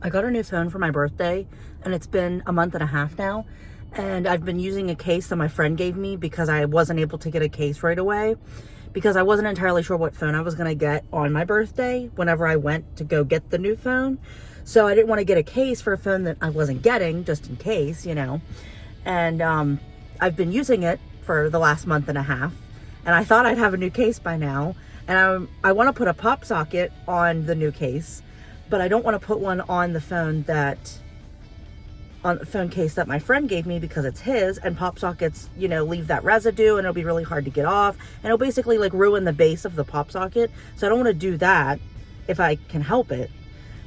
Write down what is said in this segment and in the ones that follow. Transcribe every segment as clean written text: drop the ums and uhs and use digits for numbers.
I got a new phone for my birthday, and it's been a month and a half now, and I've been using a case that my friend gave me because I wasn't able to get a case right away because I wasn't entirely sure what phone I was going to get on my birthday whenever I went to go get the new phone. So I didn't want to get a case for a phone that I wasn't getting, just in case, And I've been using it for the last month and a half, and I thought I'd have a new case by now, and I want to put a pop socket on the new case, but I don't want to put one on the phone case that my friend gave me because it's his, and pop sockets, leave that residue and it'll be really hard to get off, and it'll basically like ruin the base of the pop socket. So I don't want to do that if I can help it.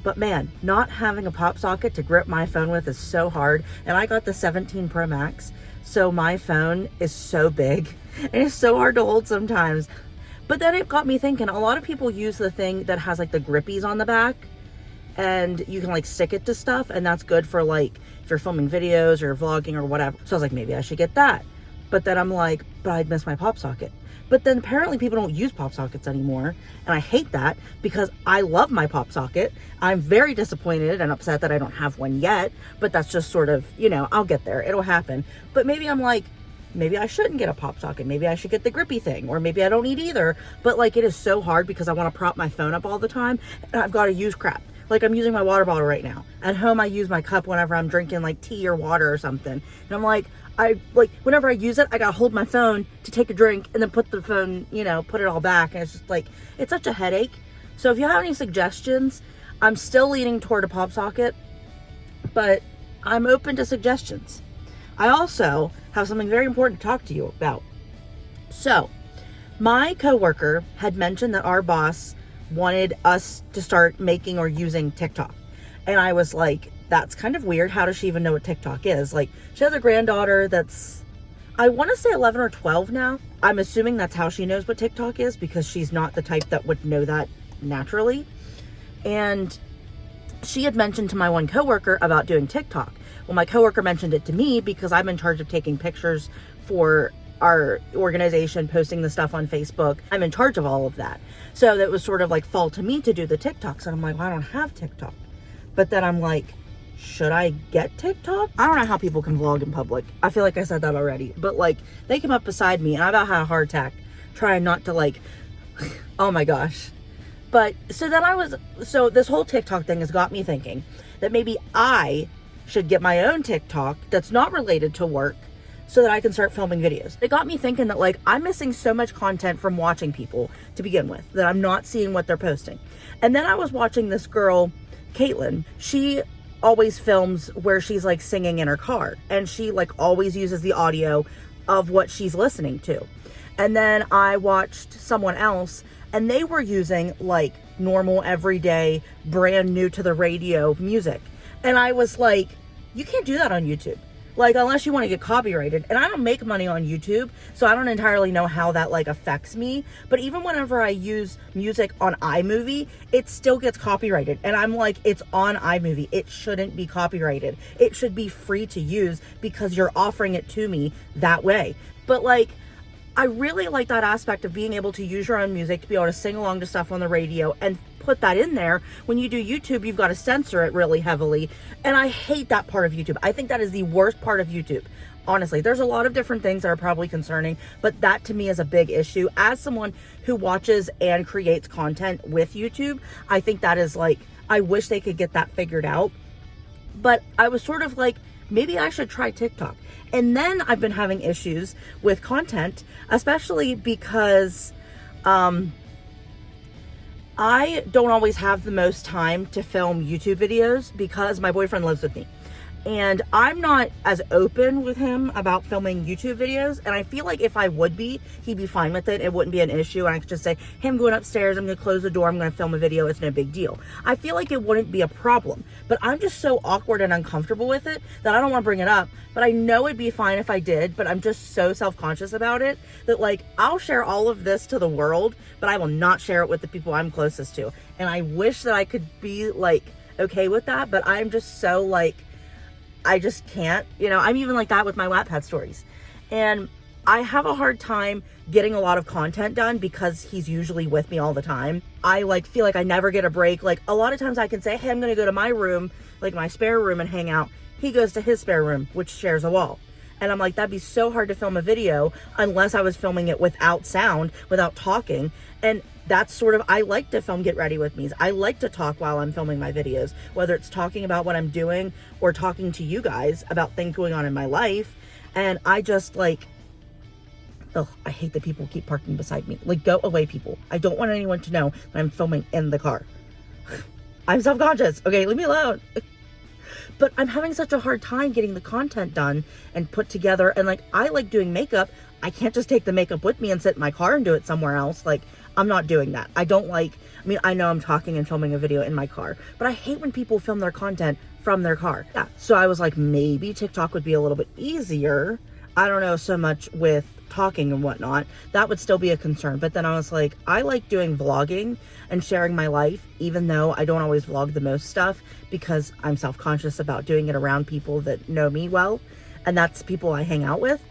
But man, not having a pop socket to grip my phone with is so hard. And I got the 17 Pro Max, so my phone is so big and it's so hard to hold sometimes. But then it got me thinking, a lot of people use the thing that has like the grippies on the back, and you can like stick it to stuff, and that's good for like if you're filming videos or vlogging or whatever. So I was like, maybe I should get that. But then I'm like, but I'd miss my pop socket. But then apparently people don't use pop sockets anymore, and I hate that because I love my pop socket. I'm very disappointed and upset that I don't have one yet, but that's just sort of, I'll get there, it'll happen. But maybe I'm like, maybe I shouldn't get a pop socket. Maybe I should get the grippy thing, or maybe I don't need either. But like, it is so hard because I want to prop my phone up all the time, and I've got to use crap. Like, I'm using my water bottle right now. At home, I use my cup whenever I'm drinking like tea or water or something. And I'm like, whenever I use it, I gotta hold my phone to take a drink and then put the phone, put it all back. And it's just like, it's such a headache. So if you have any suggestions, I'm still leaning toward a pop socket, but I'm open to suggestions. I also have something very important to talk to you about. So my coworker had mentioned that our boss wanted us to start making or using TikTok. And I was like, that's kind of weird. How does she even know what TikTok is? Like, she has a granddaughter that's, I want to say 11 or 12 now. I'm assuming that's how she knows what TikTok is, because she's not the type that would know that naturally. And she had mentioned to my one coworker about doing TikTok. Well, my coworker mentioned it to me because I'm in charge of taking pictures for our organization, posting the stuff on Facebook. I'm in charge of all of that. So that was sort of like fall to me to do the TikToks. And I'm like, well, I don't have TikTok. But then I'm like, should I get TikTok? I don't know how people can vlog in public. I feel like I said that already. But like, they came up beside me and I about had a heart attack trying not to like, oh my gosh. But so then so this whole TikTok thing has got me thinking that maybe I should get my own TikTok that's not related to work, so that I can start filming videos. It got me thinking that like, I'm missing so much content from watching people to begin with, that I'm not seeing what they're posting. And then I was watching this girl, Caitlin. She always films where she's like singing in her car, and she like always uses the audio of what she's listening to. And then I watched someone else, and they were using like normal, everyday, brand new to the radio music. And I was like, you can't do that on YouTube. Like, unless you want to get copyrighted. And I don't make money on YouTube, so I don't entirely know how that like affects me. But even whenever I use music on iMovie, it still gets copyrighted. And I'm like, it's on iMovie. It shouldn't be copyrighted. It should be free to use because you're offering it to me that way. But like, I really like that aspect of being able to use your own music, to be able to sing along to stuff on the radio and put that in there. When you do YouTube, you've got to censor it really heavily. And I hate that part of YouTube. I think that is the worst part of YouTube. Honestly, there's a lot of different things that are probably concerning, but that to me is a big issue. As someone who watches and creates content with YouTube, I think that is like, I wish they could get that figured out. But I was sort of like, maybe I should try TikTok. And then I've been having issues with content, especially because I don't always have the most time to film YouTube videos because my boyfriend lives with me. And I'm not as open with him about filming YouTube videos. And I feel like if I would be, he'd be fine with it. It wouldn't be an issue. And I could just say, hey, I'm going upstairs. I'm going to close the door. I'm going to film a video. It's no big deal. I feel like it wouldn't be a problem. But I'm just so awkward and uncomfortable with it that I don't want to bring it up. But I know it'd be fine if I did. But I'm just so self-conscious about it that like, I'll share all of this to the world, but I will not share it with the people I'm closest to. And I wish that I could be like, okay with that. But I'm just so like, I just can't, I'm even like that with my Wattpad stories. And I have a hard time getting a lot of content done because he's usually with me all the time. I like feel like I never get a break. Like a lot of times I can say, hey, I'm gonna go to my room, like my spare room, and hang out. He goes to his spare room, which shares a wall. And I'm like, that'd be so hard to film a video unless I was filming it without sound, without talking. And that's sort of, I like to film Get Ready With Me's. I like to talk while I'm filming my videos, whether it's talking about what I'm doing or talking to you guys about things going on in my life. And I just like, oh, I hate that people keep parking beside me. Like, go away, people. I don't want anyone to know that I'm filming in the car. I'm self-conscious. Okay, leave me alone. But I'm having such a hard time getting the content done and put together. And like, I like doing makeup. I can't just take the makeup with me and sit in my car and do it somewhere else. Like, I'm not doing that. I don't like, I mean, I know I'm talking and filming a video in my car, but I hate when people film their content from their car. Yeah. So I was like, maybe TikTok would be a little bit easier. I don't know so much with talking and whatnot. That would still be a concern. But then I was like, I like doing vlogging and sharing my life, even though I don't always vlog the most stuff because I'm self-conscious about doing it around people that know me well. And that's people I hang out with.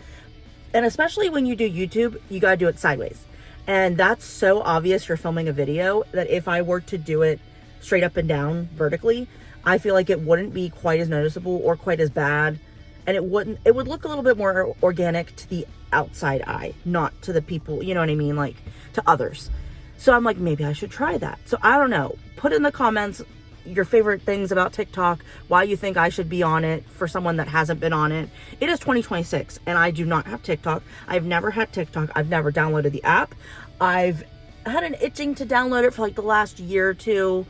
And especially when you do YouTube, you gotta do it sideways. And that's so obvious you're filming a video that if I were to do it straight up and down vertically, I feel like it wouldn't be quite as noticeable or quite as bad. And it would look a little bit more organic to the outside eye, not to the people, you know what I mean? Like to others. So I'm like, maybe I should try that. So I don't know. Put in the comments your favorite things about TikTok, why you think I should be on it for someone that hasn't been on it. It is 2026 and I do not have TikTok. I've never had TikTok. I've never downloaded the app. I've had an itching to download it for like the last year or two.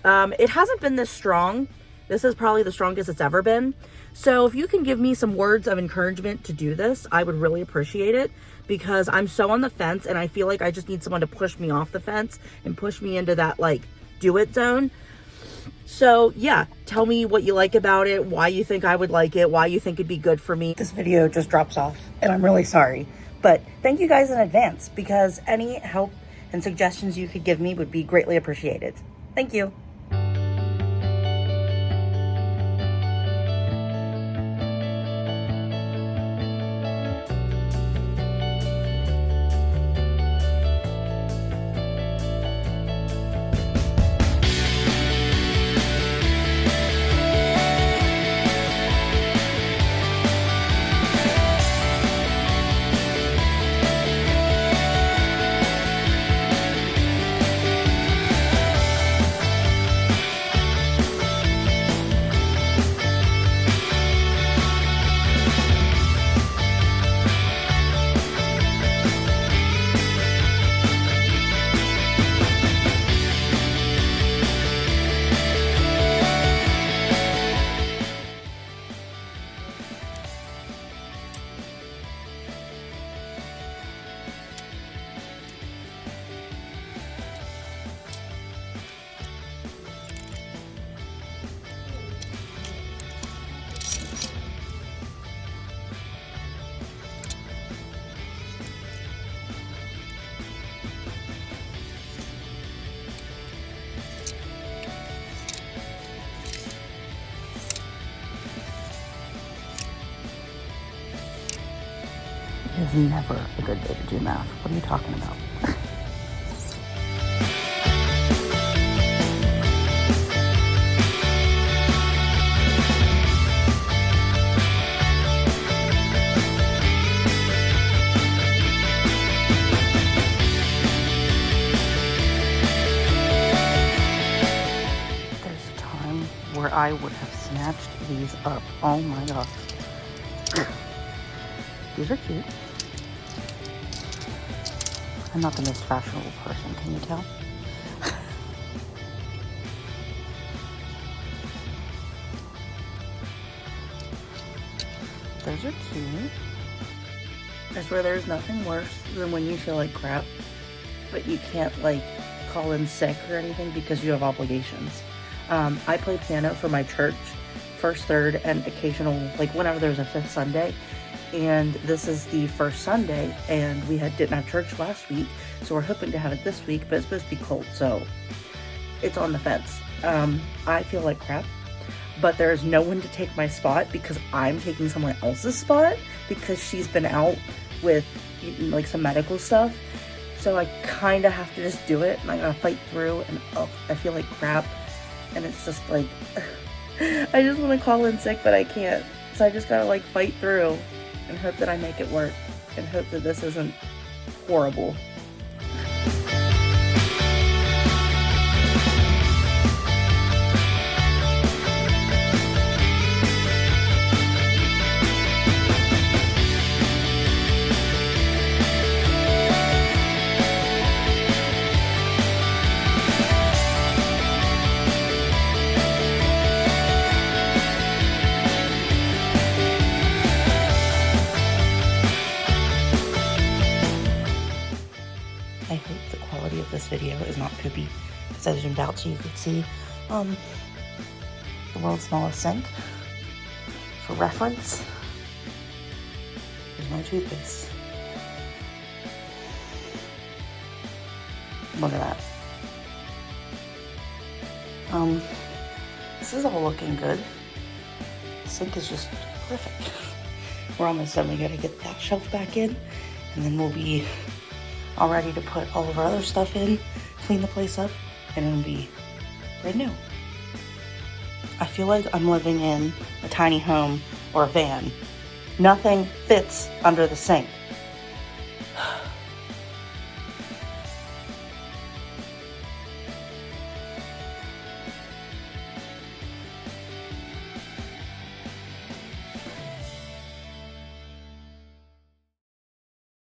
It hasn't been this strong. This is probably the strongest it's ever been. So if you can give me some words of encouragement to do this, I would really appreciate it because I'm so on the fence and I feel like I just need someone to push me off the fence and push me into that like do it zone. So yeah, tell me what you like about it, why you think I would like it, why you think it'd be good for me. This video just drops off and I'm really sorry, but thank you guys in advance because any help and suggestions you could give me would be greatly appreciated. Thank you. It is never a good day to do math. What are you talking about? There's a time where I would have snatched these up. Oh my gosh. These are cute. I'm not the most fashionable person, can you tell? Those are cute. I swear there's nothing worse than when you feel like crap, but you can't like call in sick or anything because you have obligations. I play piano for my church, first, third, and occasional, like whenever there's a fifth Sunday. And this is the first Sunday, and we didn't have church last week, so we're hoping to have it this week, but it's supposed to be cold, so it's on the fence. I feel like crap, but there is no one to take my spot because I'm taking someone else's spot because she's been out with like some medical stuff. So I kind of have to just do it, and I gotta fight through, and oh, I feel like crap. And it's just like, I just want to call in sick, but I can't. So I just gotta like fight through and hope that I make it work, and hope that this isn't horrible. I hope the quality of this video is not poopy, because I zoomed out so you could see the world's smallest sink. For reference, there's my toothpaste. Look at that. This is all looking good. The sink is just perfect. We're almost done. We gotta get that shelf back in, and then we'll be all ready to put all of our other stuff in, clean the place up, and it'll be brand new. I feel like I'm living in a tiny home or a van. Nothing fits under the sink.